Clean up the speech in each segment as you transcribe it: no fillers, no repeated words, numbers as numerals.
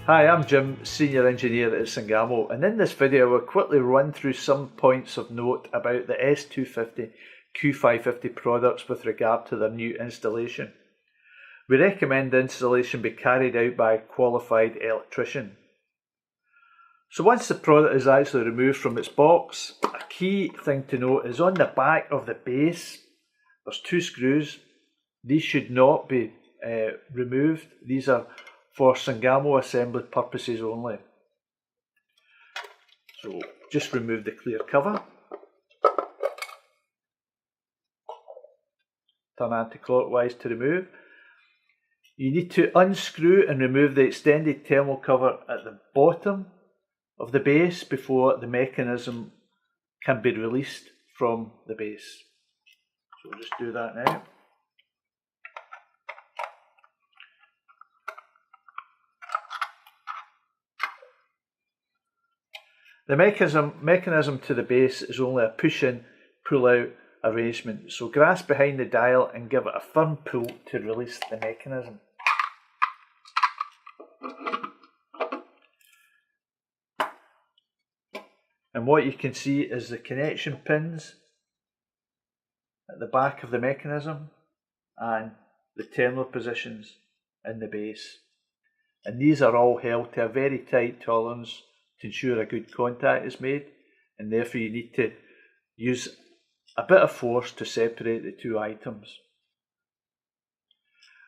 Hi, I'm Jim, Senior Engineer at Sangamo, and in this video we'll quickly run through some points of note about the S250 Q550 products with regard to their new installation. We recommend the installation be carried out by a qualified electrician. So once the product is actually removed from its box, a key thing to note is on the back of the base, there's two screws. These should not be removed. These are for Sangamo assembly purposes only. So just remove the clear cover. Turn anti-clockwise to remove. You need to unscrew and remove the extended thermal cover at the bottom of the base before the mechanism can be released from the base. So we'll just do that now. The mechanism to the base is only a push-in, pull-out arrangement, so grasp behind the dial and give it a firm pull to release the mechanism. And what you can see is the connection pins at the back of the mechanism and the terminal positions in the base. And these are all held to a very tight tolerance to ensure a good contact is made, and therefore you need to use a bit of force to separate the two items.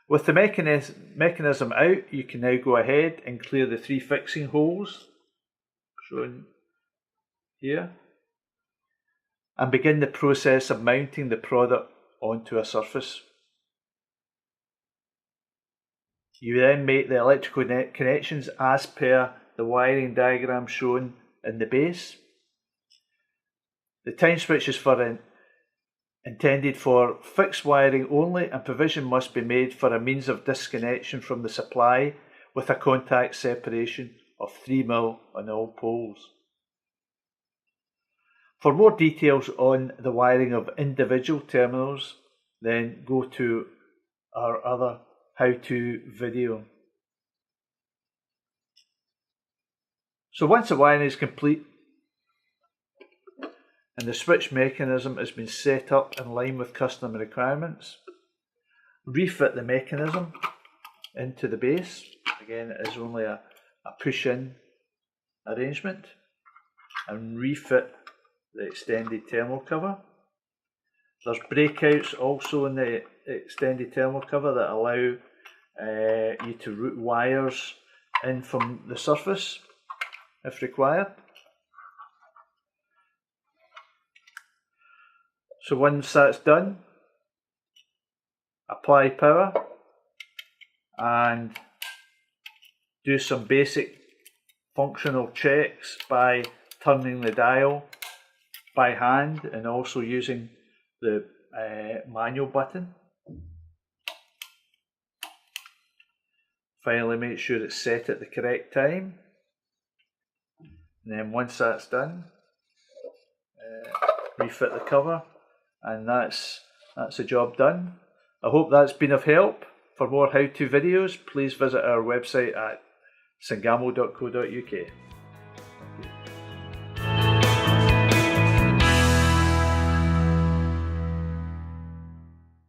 With the mechanism out, you can now go ahead and clear the three fixing holes shown here and begin the process of mounting the product onto a surface. You then make the electrical connections as per the wiring diagram shown in the base. The time switch is intended for fixed wiring only, and provision must be made for a means of disconnection from the supply with a contact separation of 3 mm on all poles. For more details on the wiring of individual terminals, then go to our other how-to video. So once the wiring is complete and the switch mechanism has been set up in line with customer requirements, refit the mechanism into the base. Again, it is only a push-in arrangement, and refit the extended thermal cover. There's breakouts also in the extended thermal cover that allow you to route wires in from the surface if required. So once that's done, apply power and do some basic functional checks by turning the dial by hand and also using the manual button. Finally, make sure it's set at the correct time. And then once that's done, refit the cover, and that's the job done. I hope that's been of help. For more how-to videos, please visit our website at sangamo.co.uk.